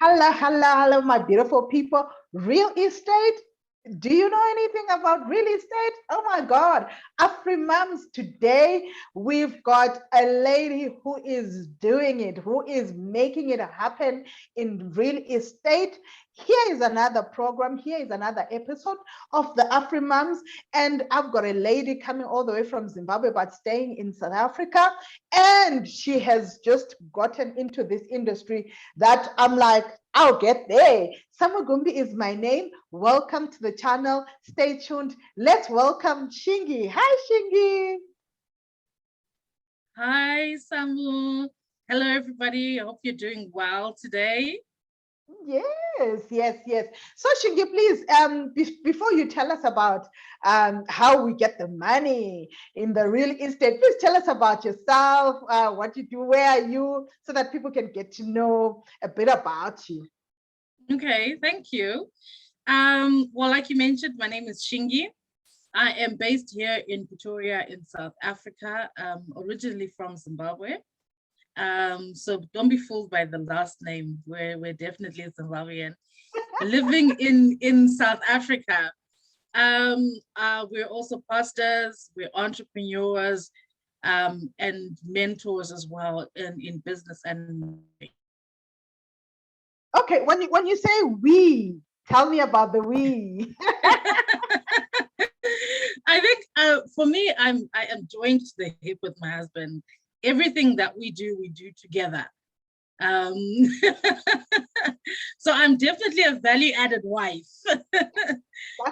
Hello, hello, hello, my beautiful people. Real estate. Do you know anything about real estate? Oh my God. Afri-Mums, today we've got a lady who is doing it, who is making it happen in real estate. Here is another program. Here is another episode of the Afri-Mums. And I've got a lady coming all the way from Zimbabwe, but staying in South Africa. And she has just gotten into this industry that I'm like, I'll get there. Samugumbi is my name. Welcome to the channel. Stay tuned. Let's welcome Shingy. Hi, Shingy. Hi, Samu. Hello, everybody. I hope you're doing well today. Yes, yes, yes. So, Shingy, please, before you tell us about how we get the money in the real estate, please tell us about yourself, what you do, where are you, so that people can get to know a bit about you. Okay, thank you. Well, like you mentioned, my name is Shingy. I am based here in Pretoria in South Africa, originally from Zimbabwe. So don't be fooled by the last name. We're definitely Zimbabwean. Living in South Africa. We're also pastors, we're entrepreneurs, and mentors as well in business and. Okay, when you say we, tell me about the we. I think for me, I am joined to the hip with my husband. Everything that we do together. So I'm definitely a value-added wife.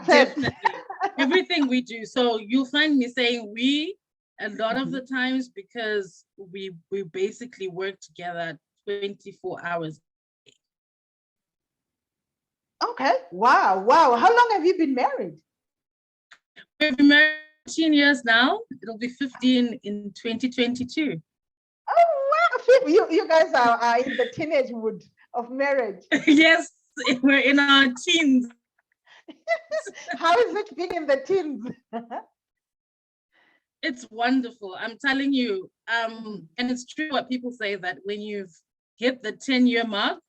Definitely. Everything we do. So you'll find me saying we a lot of the times because we basically work together 24 hours. Okay. Wow. Wow. How long have you been married? We've been married 15 years now. It'll be 15 in 2022. Oh, wow. You guys are in the teenage mood of marriage. Yes, we're in our teens. How is it being in the teens? It's wonderful. I'm telling you. And it's true what people say, that when you've hit the 10-year mark,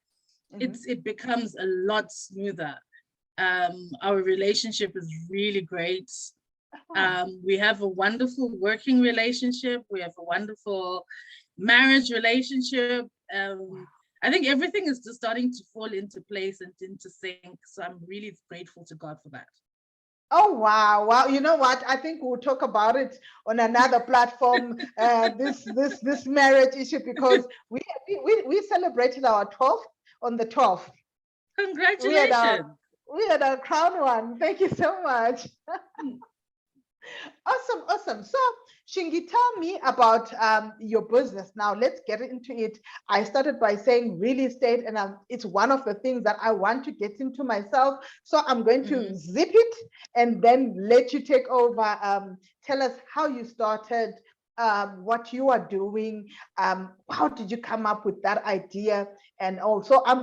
it becomes a lot smoother. Our relationship is really great. We have a wonderful working relationship. We have a wonderful marriage relationship. I think everything is just starting to fall into place and into sync. So I'm really grateful to God for that. Oh, wow. Wow. You know what? I think we'll talk about it on another platform, this marriage issue, because we celebrated our 12th on the 12th. Congratulations. We had our crown one. Thank you so much. Awesome, awesome. So, Shingy, tell me about your business. Now, let's get into it. I started by saying real estate, and it's one of the things that I want to get into myself. So I'm going to zip it and then let you take over. Tell us how you started, what you are doing, how did you come up with that idea? And also, I'm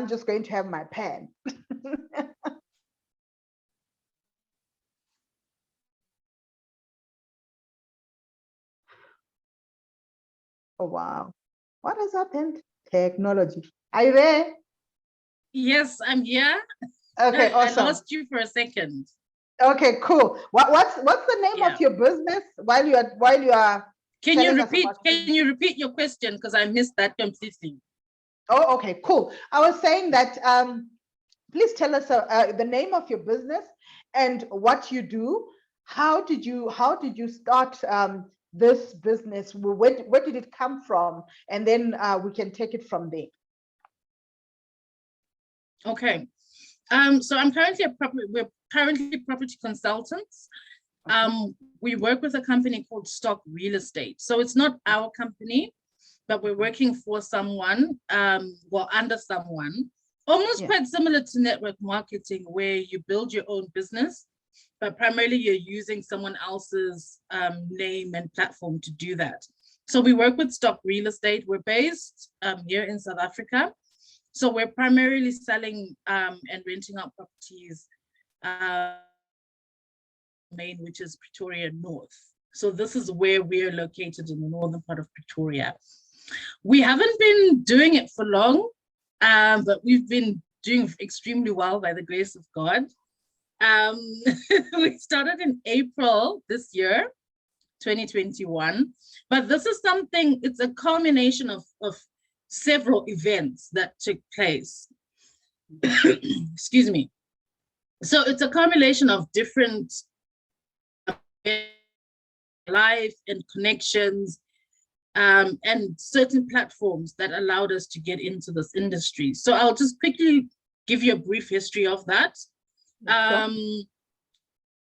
just going to have my pen. Oh, wow. What has happened? Technology. Are you there? Yes, I'm here. Okay, awesome. I lost you for a second. Okay, cool. What's the name of your business while you are Can you repeat your question, because I missed that completely? Oh, okay, cool. I was saying that please tell us the name of your business and what you do. How did you start this business? Where did it come from? And then we can take it from there. Okay. So we're currently property consultants. We work with a company called Stock Real Estate. So it's not our company, but we're working for someone, under someone, almost quite similar to network marketing, where you build your own business, but primarily you're using someone else's name and platform to do that. So we work with Stock Real Estate. We're based here in South Africa. So we're primarily selling and renting out properties, main, which is Pretoria North. So this is where we're located, in the northern part of Pretoria. We haven't been doing it for long. But we've been doing extremely well by the grace of God. We started in April this year, 2021, but this is something, it's a culmination of several events that took place. Excuse me. So it's a culmination of different life and connections, and certain platforms that allowed us to get into this industry. So I'll just quickly give you a brief history of that.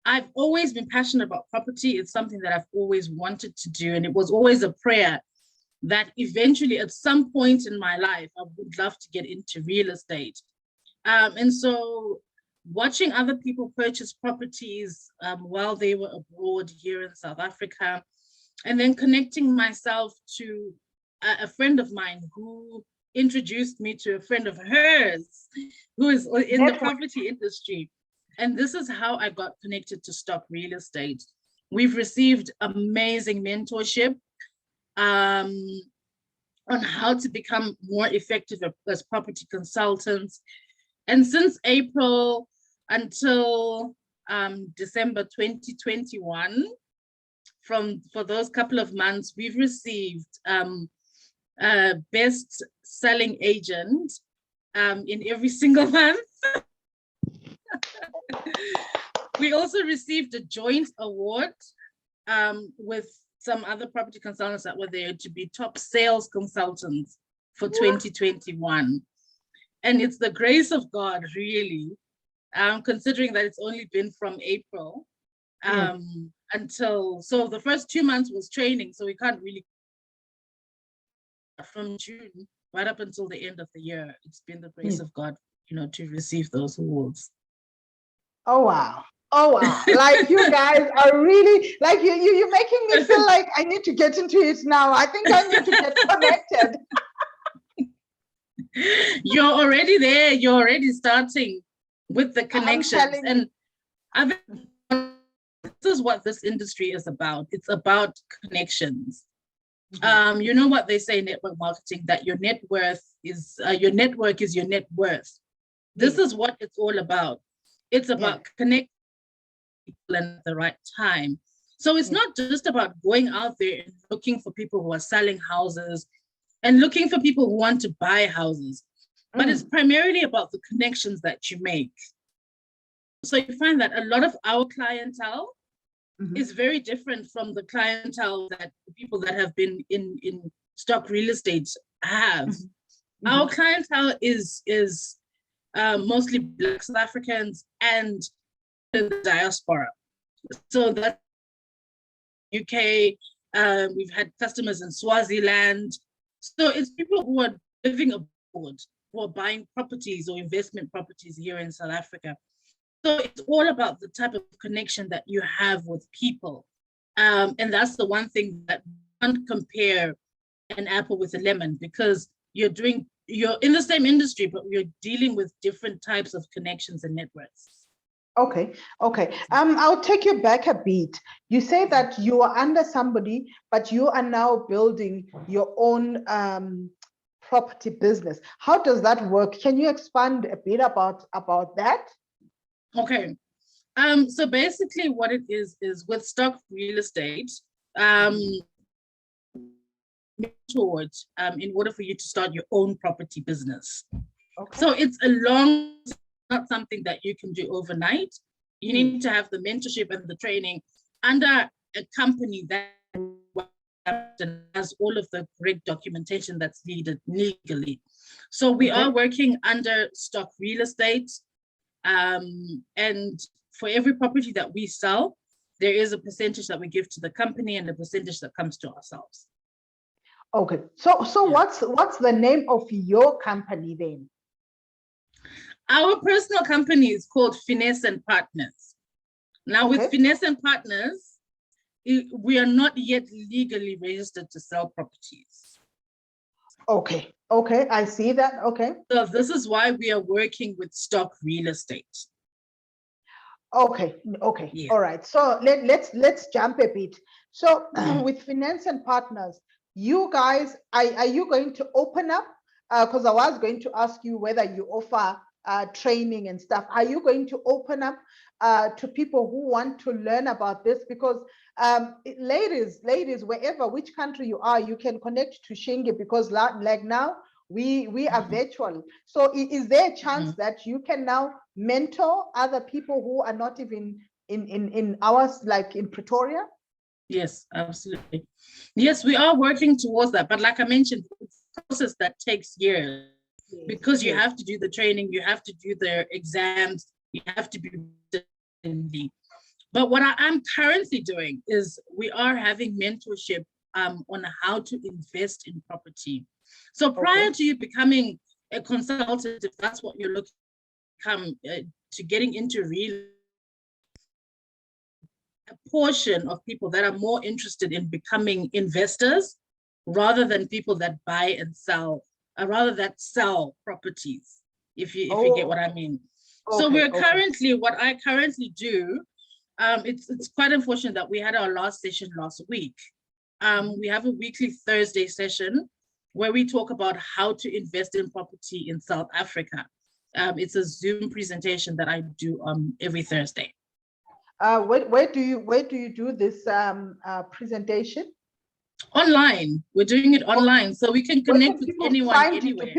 I've always been passionate about property. It's something that I've always wanted to do, and it was always a prayer that eventually at some point in my life, I would love to get into real estate. And so watching other people purchase properties while they were abroad here in South Africa, and then connecting myself to a friend of mine who introduced me to a friend of hers who is in the property industry. And this is how I got connected to Stock Real Estate. We've received amazing mentorship on how to become more effective as property consultants. And since April until December 2021, for those couple of months, we've received best selling agent in every single month. We also received a joint award with some other property consultants that were there to be top sales consultants for 2021. And it's the grace of God, really, considering that it's only been from April until, so the first 2 months was training, so we can't really, from June right up until the end of the year, it's been the grace of God, to receive those awards. Oh, wow. Oh, wow. Like, you guys are really, like, you're making me feel like I need to get into it now. I think I need to get connected. You're already there. You're already starting with the connections. And this is what this industry is about. It's about connections. You know what they say in network marketing, that your net worth is, your network is your net worth. This is what it's all about. It's about connecting people at the right time. So it's not just about going out there and looking for people who are selling houses and looking for people who want to buy houses, but it's primarily about the connections that you make. So you find that a lot of our clientele is very different from the clientele that the people that have been in stock real estate have. Our clientele is mostly Black South Africans and the diaspora. So that's UK, we've had customers in Swaziland. So it's people who are living abroad, who are buying properties or investment properties here in South Africa. So it's all about the type of connection that you have with people. And that's the one thing that you can't compare an apple with a lemon, because you're in the same industry, but you're dealing with different types of connections and networks. Okay. I'll take you back a bit. You say that you are under somebody, but you are now building your own property business. How does that work? Can you expand a bit about that? Okay. So basically what it is with stock real estate, towards in order for you to start your own property business. Okay. So it's not something that you can do overnight. You need to have the mentorship and the training under a company that has all of the correct documentation that's needed legally. So we are working under stock real estate. And for every property that we sell, there is a percentage that we give to the company and a percentage that comes to ourselves. Okay, so what's the name of your company then? Our personal company is called Finesse and Partners. Now with Finesse and Partners, we are not yet legally registered to sell properties. Okay, I see that. Okay. So this is why we are working with stock real estate. Okay. Yeah. All right. So let's jump a bit. So with Finance and Partners, you guys, are you going to open up because I was going to ask you whether you offer training and stuff. Are you going to open up to people who want to learn about this? Because ladies, wherever, which country you are, you can connect to Shingy, because like now we are virtual. So is there a chance that you can now mentor other people who are not even in ours, like in Pretoria? Yes, absolutely. Yes, we are working towards that. But like I mentioned, it's a process that takes years, because you have to do the training, you have to do the exams, you have to be. But what I'm currently doing is we are having mentorship on how to invest in property. So prior to you becoming a consultant, if that's what you're looking to getting into real, a portion of people that are more interested in becoming investors rather than people that buy and sell, rather that sell properties, if you get what I mean. So we're currently, what I currently do, it's quite unfortunate that we had our last session last week. We have a weekly Thursday session where we talk about how to invest in property in South Africa. It's a Zoom presentation that I do every Thursday. Where do you do this presentation? Online. We're doing it online, so we can connect with anyone anywhere.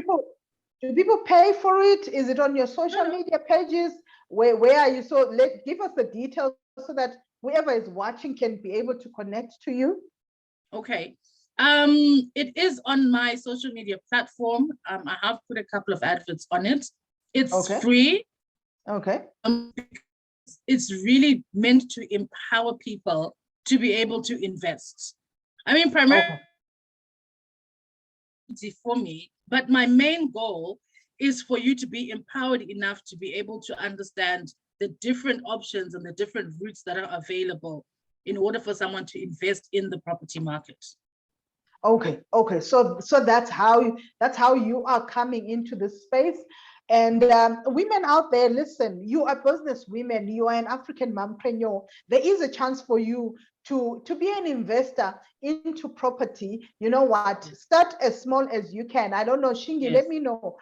Do people pay for it? Is it on your social media pages? Where are you? So give us the details so that whoever is watching can be able to connect to you. Okay. It is on my social media platform. I have put a couple of adverts on it. It's free. It's really meant to empower people to be able to invest. I mean, primarily for me, but my main goal is for you to be empowered enough to be able to understand the different options and the different routes that are available in order for someone to invest in the property market. Okay. So that's how you are coming into this space. And women out there, listen, you are business women, you are an African mompreneur. There is a chance for you to be an investor into property. You know what? Start as small as you can. I don't know, Shingy, let me know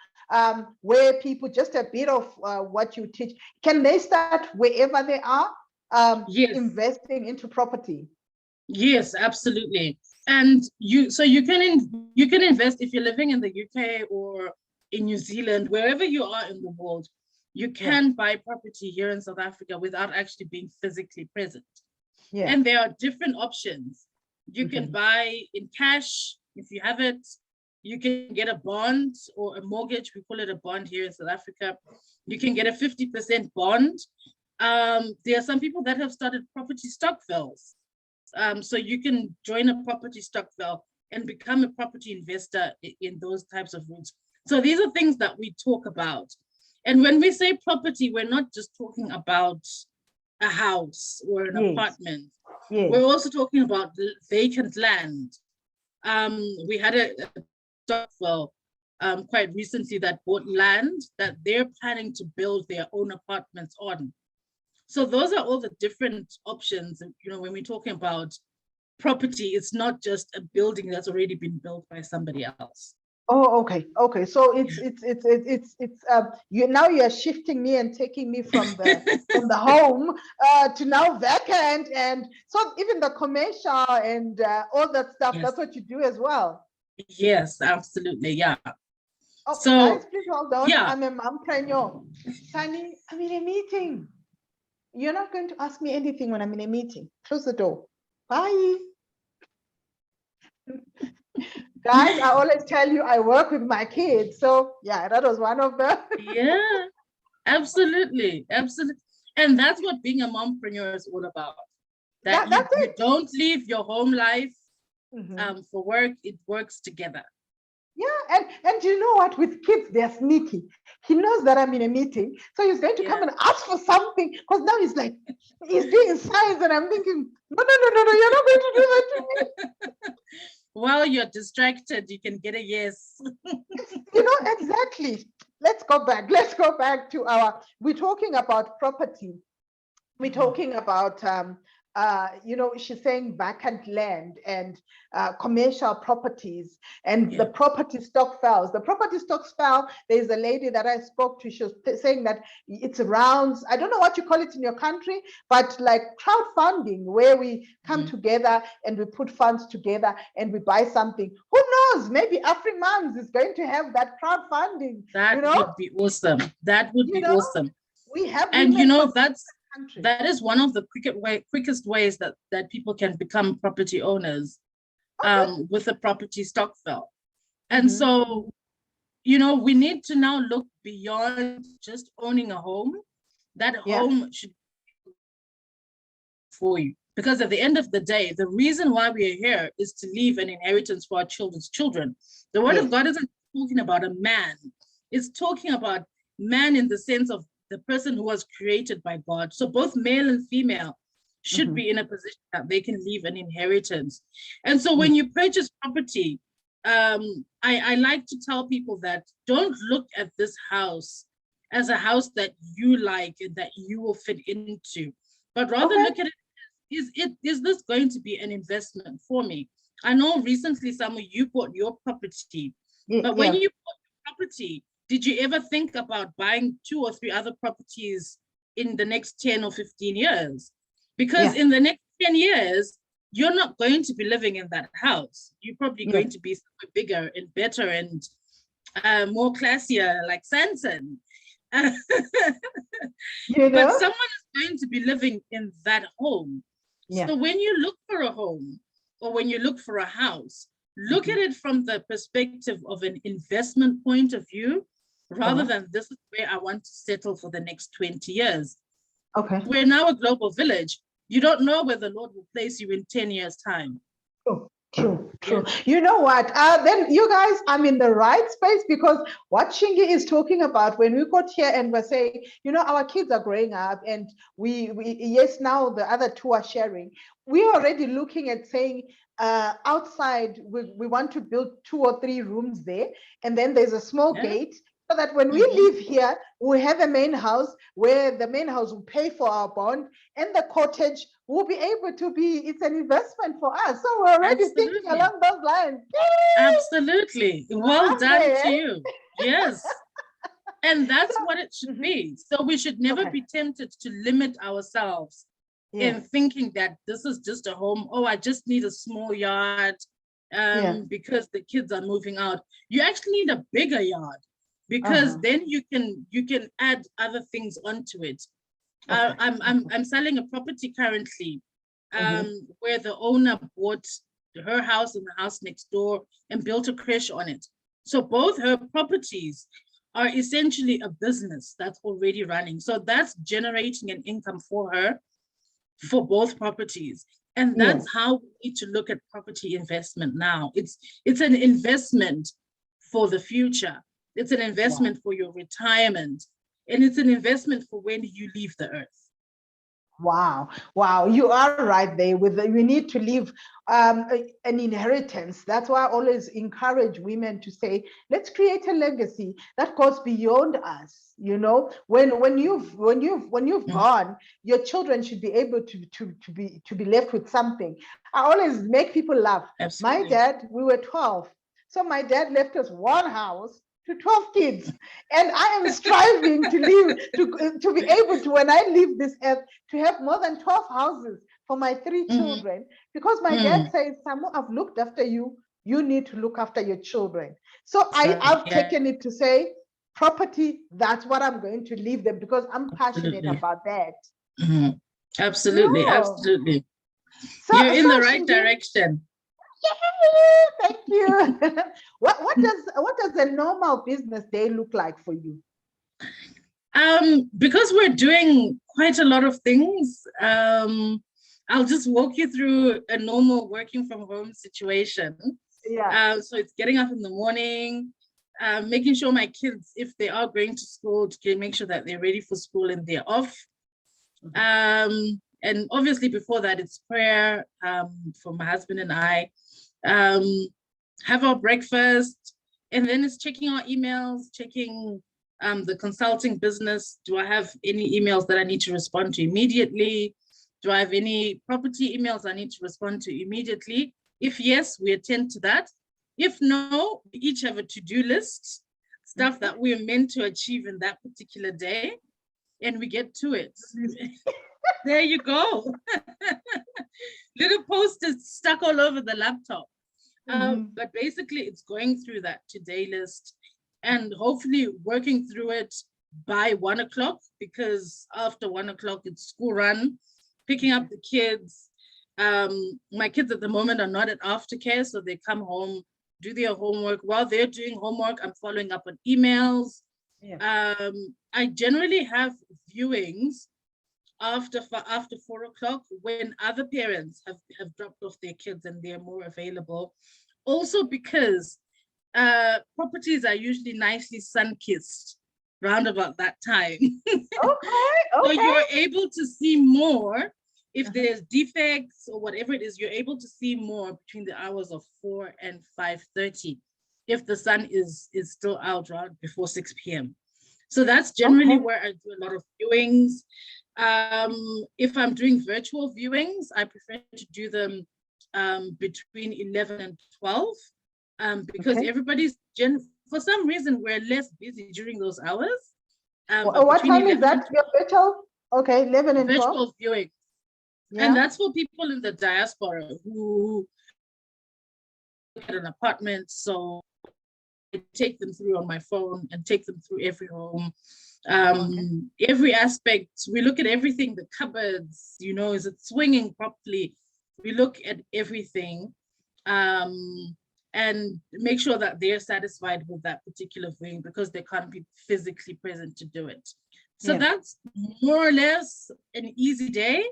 where people, just a bit of what you teach. Can they start wherever they are investing into property? Yes, absolutely. And you can invest if you're living in the UK or in New Zealand, wherever you are in the world. You can buy property here in South Africa without actually being physically present. And there are different options. You can buy in cash if you have it. You can get a bond or a mortgage. We call it a bond here in South Africa. You can get a 50% bond. There are some people that have started property stokvels. So you can join a property stokvel and become a property investor in those types of routes. So these are things that we talk about. And when we say property, we're not just talking about a house or an apartment. We're also talking about vacant land. We had a stokvel quite recently that bought land that they're planning to build their own apartments on. So those are all the different options. You know, when we're talking about property, it's not just a building that's already been built by somebody else. Oh, okay. So it's you now you're shifting me and taking me from the home to now vacant, and so even the commercial and all that stuff. That's what you do as well. Yes, absolutely. Yeah. Oh, so guys, please hold on. I'm a mompreneur. Sunny, I'm in a meeting. You're not going to ask me anything when I'm in a meeting. Close the door. Bye. Guys, I always tell you I work with my kids. So yeah, that was one of the absolutely. And that's what being a mompreneur is all about. That you don't leave your home life for work, it works together. Yeah, and you know what? With kids, they're sneaky. He knows that I'm in a meeting, so he's going to come and ask for something. Because now he's like, he's doing science, and I'm thinking, no, you're not going to do that to me. While you're distracted, you can get a yes. You know, exactly. Let's go back to we're talking about property. We're talking about she's saying vacant land and commercial properties, and the property stock fells. The property stocks fell. There's a lady that I spoke to. She was saying that it's rounds. I don't know what you call it in your country, but like crowdfunding, where we come together and we put funds together and we buy something. Who knows? Maybe AfriMoms is going to have that crowdfunding. That would be awesome. That would be awesome. We have, and that is one of the quickest ways that people can become property owners, with a property stock fell. And so, we need to now look beyond just owning a home. That home should be for you, because at the end of the day, the reason why we are here is to leave an inheritance for our children's children. The word of God isn't talking about a man. It's talking about man in the sense of the person who was created by God. So both male and female should be in a position that they can leave an inheritance. And so when you purchase property, I like to tell people that don't look at this house as a house that you like and that you will fit into, but rather look at it, is this going to be an investment for me? I know recently, Samu, you bought your property, but when you bought your property, did you ever think about buying 2 or 3 other properties in the next 10 or 15 years? Because in the next 10 years, you're not going to be living in that house. You're probably going to be somewhere bigger and better and more classier, like Sanson. But someone is going to be living in that home. So when you look for a home or when you look for a house, look at it from the perspective of an investment point of view, rather than this is where I want to settle for the next 20 years. We're now a global village. You don't know where the Lord will place you in 10 years' time. True. You know what? Then you guys, I'm in the right space, because what Shingy is talking about, when we got here and we're saying, our kids are growing up, and we now the other 2 are sharing. We're already looking at saying, outside, we want to build 2 or 3 rooms there, and then there's a small gate, so that when we live here, we have a main house where the main house will pay for our bond, and the cottage will be able to be, it's an investment for us. So we're already thinking along those lines. Yay! Absolutely. Well done to you. Yes. And that's what it should be. So we should never be tempted to limit ourselves in thinking that this is just a home. Oh, I just need a small yard because the kids are moving out. You actually need a bigger yard, because then you can add other things onto it. I'm selling a property currently, where the owner bought her house and the house next door and built a creche on it. So both her properties are essentially a business that's already running. So that's generating an income for her for both properties. And that's how we need to look at property investment now. It's an investment for the future. It's an investment for your retirement. And it's an investment for when you leave the earth. Wow. You are right there. We need to leave an inheritance. That's why I always encourage women to say, let's create a legacy that goes beyond us. When you've gone, your children should be able to be left with something. I always make people laugh. Absolutely. My dad, we were 12. So my dad left us one house to 12 kids, and I am striving to be able to, when I leave this earth, to have more than 12 houses for my 3 children, because my dad says, Samu, I've looked after you, you need to look after your children. So I've taken it to say, property, that's what I'm going to leave them, because I'm passionate about that. Absolutely. So, you're in the right direction. Yay, thank you. What does a normal business day look like for you? Because we're doing quite a lot of things, I'll just walk you through a normal working from home situation. So it's getting up in the morning, making sure my kids, if they are going to school, to make sure that they're ready for school and they're off. And obviously before that, it's prayer for my husband and I. Have our breakfast, and then it's checking our emails, checking the consulting business. Do I have any emails that I need to respond to immediately? Do I have any property emails I need to respond to immediately? If yes, we attend to that. If no, we each have a to-do list, stuff that we're meant to achieve in that particular day, and we get to it. There you go. Little posters stuck all over the laptop. But basically, it's going through that today list and hopefully working through it by 1 o'clock, because after 1 o'clock, it's school run, picking up the kids. My kids at the moment are not at aftercare, so they come home, do their homework. While they're doing homework, I'm following up on emails. Yeah. I generally have viewings after 4 o'clock when other parents have dropped off their kids and they're more available. Also because properties are usually nicely sun-kissed round about that time. Okay. So you're able to see more. If there's defects or whatever it is, you're able to see more between the hours of 4 and 5:30 if the sun is still out right before 6 p.m. So that's generally where I do a lot of viewings. If I'm doing virtual viewings, I prefer to do them between 11 and 12 because everybody's for some reason we're less busy during those hours. What time is that? Your virtual? Okay, 11 and 12. Virtual viewing. Yeah. And that's for people in the diaspora who look at an apartment. So I take them through on my phone and take them through every home. Every aspect, we look at everything, the cupboards, is it swinging properly? We look at everything and make sure that they're satisfied with that particular thing because they can't be physically present to do it. So that's more or less an easy day.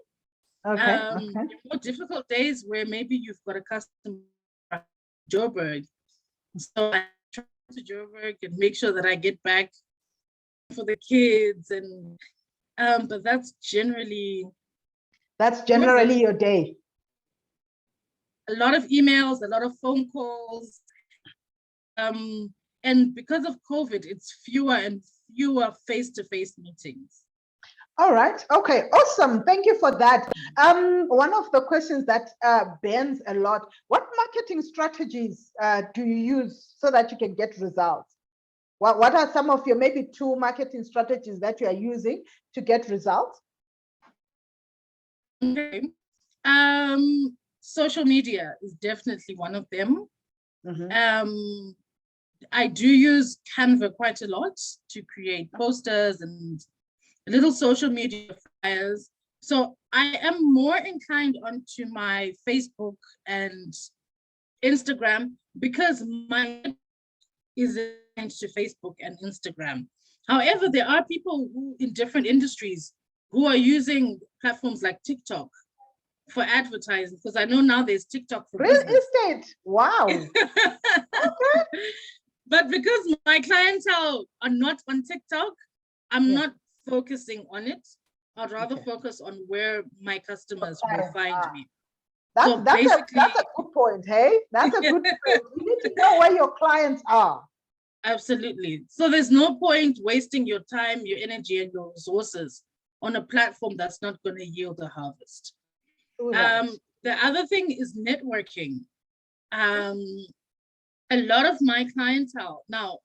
More difficult days where maybe you've got a customer from Joburg. So I try to Joburg and make sure that I get back for the kids and but that's generally your day. A lot of emails, a lot of phone calls, and because of COVID, it's fewer and fewer face-to-face meetings. All right. Okay. Awesome. Thank you for that. One of the questions that bends a lot: what marketing strategies do you use so that you can get results? What are some of your maybe 2 marketing strategies that you are using to get results? Okay. Social media is definitely one of them. I do use Canva quite a lot to create posters and little social media flyers. So I am more inclined onto my Facebook and Instagram because my is linked to Facebook and Instagram. However, there are people who in different industries who are using platforms like TikTok for advertising, because I know now there's TikTok for real business. estate. Wow. But because my clientele are not on TikTok, I'm not focusing on it. I'd rather focus on where my customers will find me. That's a good point, hey? That's a good point. You need to know where your clients are. Absolutely. So there's no point wasting your time, your energy, and your resources on a platform that's not going to yield a harvest. The other thing is networking. A lot of my clientele now,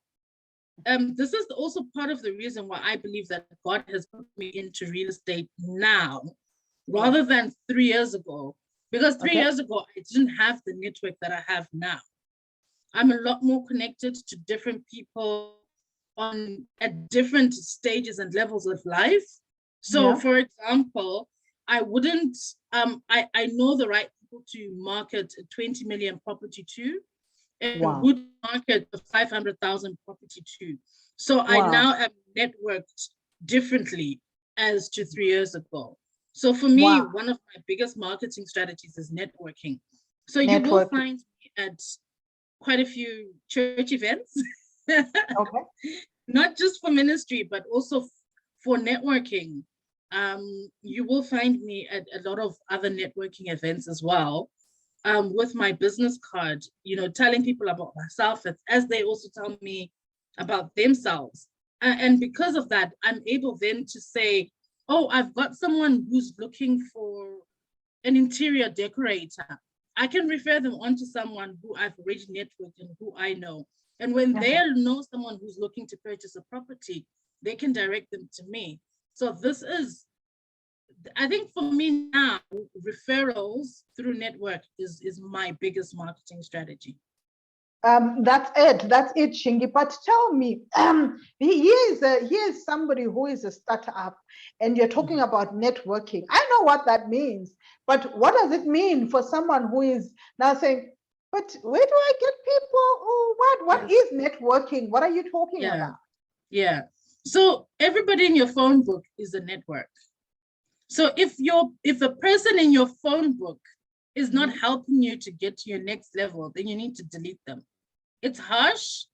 this is also part of the reason why I believe that God has put me into real estate now rather than 3 years ago, because 3 years ago I didn't have the network that I have now. I'm a lot more connected to different people at different stages and levels of life. So for example, I wouldn't, I know the right people to market a 20 million property to, and would market a 500,000 property to. So I now am networked differently as to 3 years ago. So for me, one of my biggest marketing strategies is networking. So you will find me at quite a few church events, not just for ministry, but also for networking. You will find me at a lot of other networking events as well, with my business card, telling people about myself as they also tell me about themselves. And because of that, I'm able then to say, oh, I've got someone who's looking for an interior decorator. I can refer them on to someone who I've already networked and who I know. And when they know someone who's looking to purchase a property, they can direct them to me. So this is, I think for me now, referrals through network is my biggest marketing strategy. That's it, Shingy. But tell me, here's somebody who is a startup, and you're talking about networking. I know what that means, but what does it mean for someone who is now saying, but where do I get people? Oh, what is networking? What are you talking about? Yeah. So everybody in your phone book is a network. So if a person in your phone book is not helping you to get to your next level, then you need to delete them. It's harsh,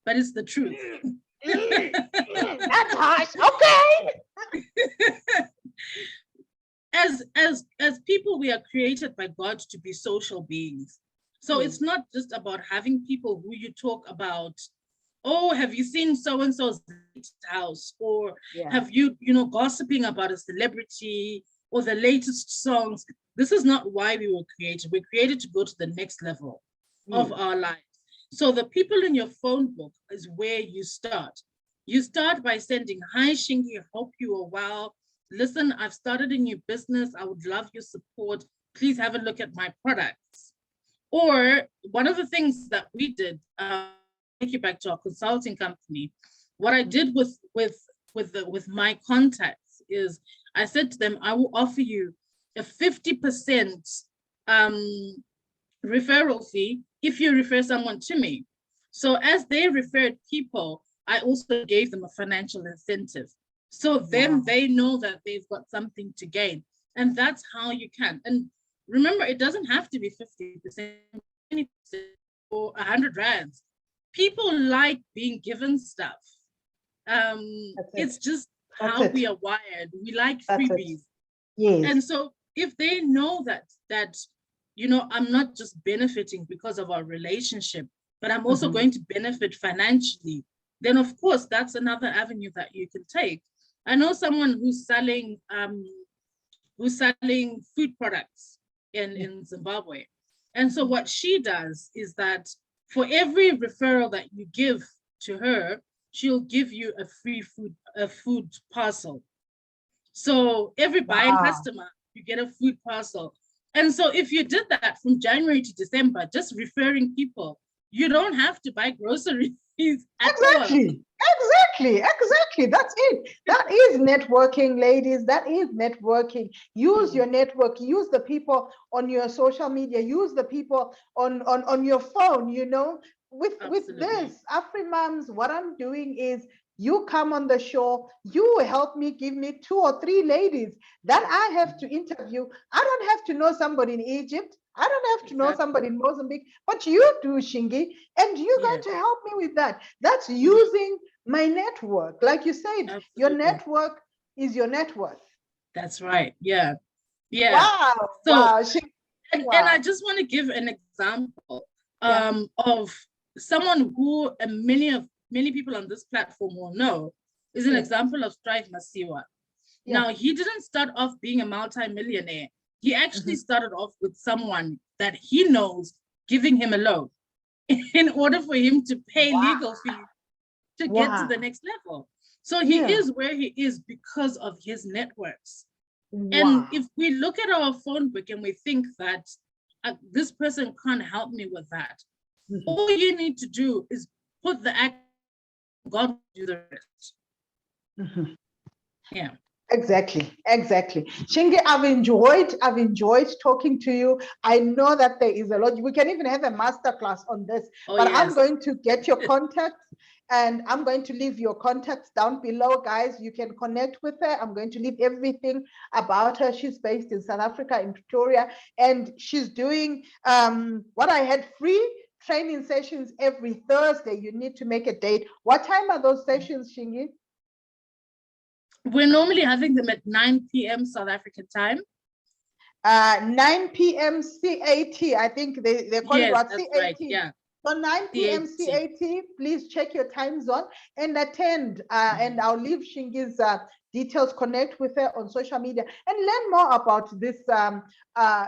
but it's the truth. That's harsh. Okay. As people, we are created by God to be social beings. So it's not just about having people who you talk about, oh, have you seen so-and-so's house? Or have you, gossiping about a celebrity or the latest songs? This is not why we were created. We're created to go to the next level of our lives. So the people in your phone book is where you start. You start by sending, hi, Shingy, hope you are well. Listen, I've started a new business. I would love your support. Please have a look at my products. Or one of the things that we did, take you back to our consulting company, what I did with my contacts is I said to them, I will offer you a 50% referral fee if you refer someone to me. So as they referred people, I also gave them a financial incentive. So then they know that they've got something to gain. And that's how you can. And remember, it doesn't have to be 50%, 20%, or 100 rands. People like being given stuff. It's just how we are wired. We like freebies. Yes. And so if they know that I'm not just benefiting because of our relationship, but I'm also going to benefit financially, then of course that's another avenue that you can take. I know someone who's selling food products in Zimbabwe. And so what she does is that for every referral that you give to her, she'll give you a free food parcel. So every buying customer, you get a food parcel. And so if you did that from January to December, just referring people, you don't have to buy groceries at all. Exactly. That's it. That is networking, ladies. That is networking. Use your network. Use the people on your social media. Use the people on your phone, With this, AfriMoms, what I'm doing is you come on the show, you help me, give me 2 or 3 ladies that I have to interview. I don't have to know somebody in Egypt. I don't have to know somebody in Mozambique, but you do, Shingy, and you're going to help me with that. That's using my network. Like you said, your network is your net worth. That's right. Yeah. Wow. And I just want to give an example of someone who many people on this platform will know is an example of Strive Masiwa. Now, he didn't start off being a multi-millionaire. He actually started off with someone that he knows giving him a loan in order for him to pay legal fees to get to the next level. So he is where he is because of his networks. And if we look at our phone book and we think that this person can't help me with that, all you need to do is put the act, God will do the rest. Yeah. Exactly. Shingy, I've enjoyed talking to you. I know that there is a lot. We can even have a masterclass on this, I'm going to get your contacts and I'm going to leave your contacts down below, guys. You can connect with her. I'm going to leave everything about her. She's based in South Africa, in Pretoria, and she's doing what I had free training sessions every Thursday. You need to make a date. What time are those sessions, Shingy? We're normally having them at 9 p.m. South African time. 9 p.m. CAT. I think they call it what? CAT. Right, yeah. So 9 p.m. CAT, please check your time zone and attend. And I'll leave Shingy's details, connect with her on social media and learn more about this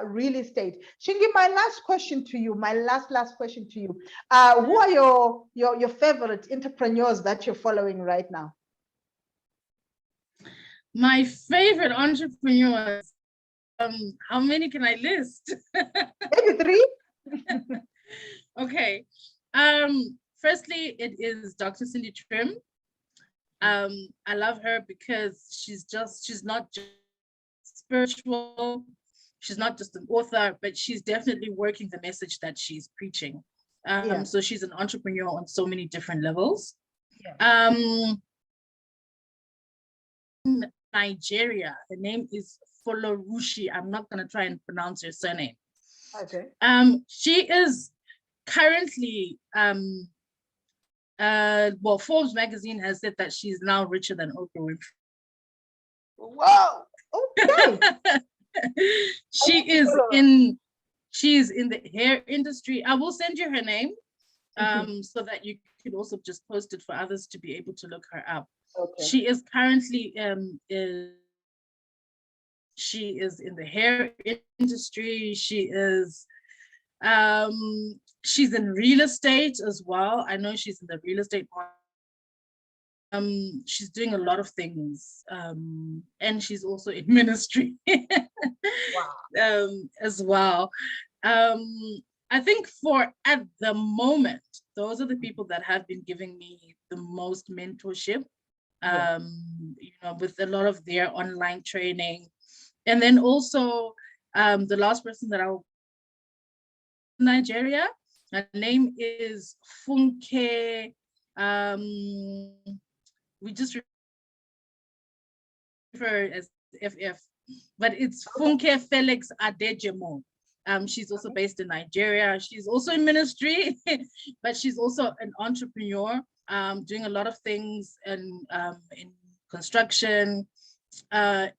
real estate. Shingy, my last question to you, my last question to you. Who are your favorite entrepreneurs that you're following right now? My favorite entrepreneurs, how many can I list? Maybe 3. Okay. Firstly, it is Dr. Cindy Trim. I love her because she's not just spiritual, she's not just an author, but she's definitely working the message that she's preaching. So she's an entrepreneur on so many different levels. Nigeria, her name is Folorushi. I'm not going to try and pronounce her surname. Okay. She is currently well, Forbes magazine has said that she's now richer than Oprah Winfrey. Wow. Okay. She is in the hair industry. I will send you her name so that you could also just post it for others to be able to look her up. Okay. She is currently she is in the hair industry. She is she's in real estate as well. I know she's in the real estate market. She's doing a lot of things, and she's also in ministry. Wow. As well. I think at the moment, those are the people that have been giving me the most mentorship, with a lot of their online training. And then also the last person that I'll Nigeria, her name is Funke. We just refer as FF, but it's Funke Felix Adejemo. She's also based in Nigeria. She's also in ministry, but she's also an entrepreneur, doing a lot of things in construction,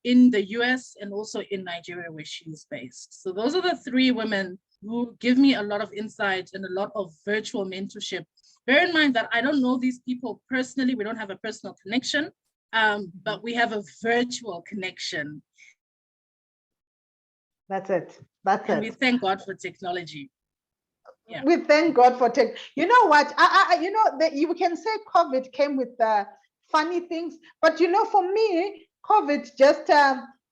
in the US and also in Nigeria where she's based. So those are the 3 women who give me a lot of insight and a lot of virtual mentorship. Bear in mind that I don't know these people personally. We don't have a personal connection, but we have a virtual connection. That's it. And we thank God for technology. Yeah. We thank God for tech. You know what? You can say COVID came with funny things, but for me, COVID just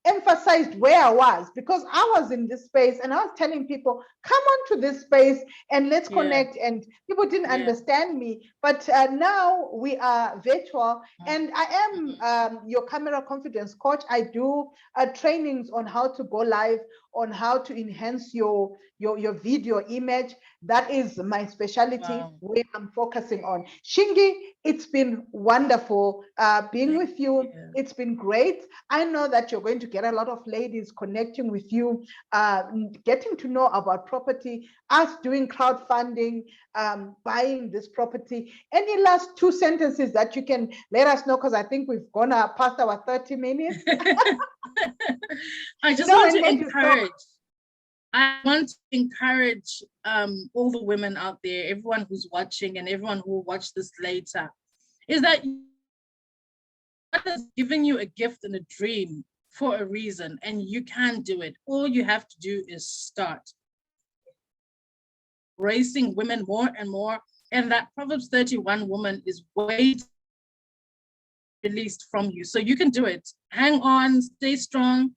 emphasized where I was, because I was in this space and I was telling people, come on to this space and let's connect. And people didn't understand me. But now we are virtual, and I am your camera confidence coach. I do trainings on how to go live, on how to enhance your video image. That is my specialty, where I'm focusing on. Shingy, it's been wonderful being with you. It's been great. I know that you're going to get a lot of ladies connecting with you, getting to know about property, us doing crowdfunding, buying this property. Any last 2 sentences that you can let us know? Because I think we've gone past our 30 minutes. I just want to encourage. I want to encourage all the women out there, everyone who's watching and everyone who will watch this later, is that God has given you a gift and a dream for a reason, and you can do it. All you have to do is start. Raising women more and more, and that Proverbs 31 woman is way released from you. So you can do it. Hang on, stay strong.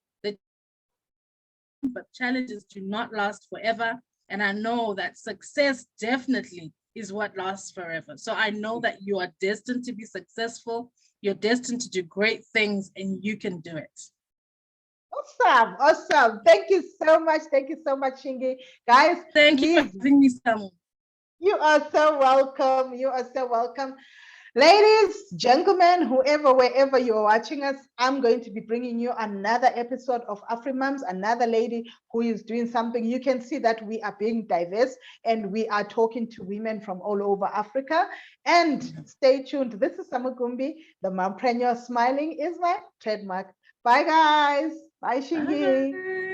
But challenges do not last forever. And I know that success definitely is what lasts forever. So I know that you are destined to be successful. You're destined to do great things, and you can do it. Awesome. Thank you so much. Thank you so much, Shingy. Guys, thank you for having me, Sam. You are so welcome. You are so welcome. Ladies, gentlemen, whoever, wherever you're watching us, I'm going to be bringing you another episode of AfriMoms, another lady who is doing something. You can see that we are being diverse and we are talking to women from all over Africa. And stay tuned. This is Samugumbi. The Mompreneur smiling is my trademark. Bye, guys. Bye, Shingy.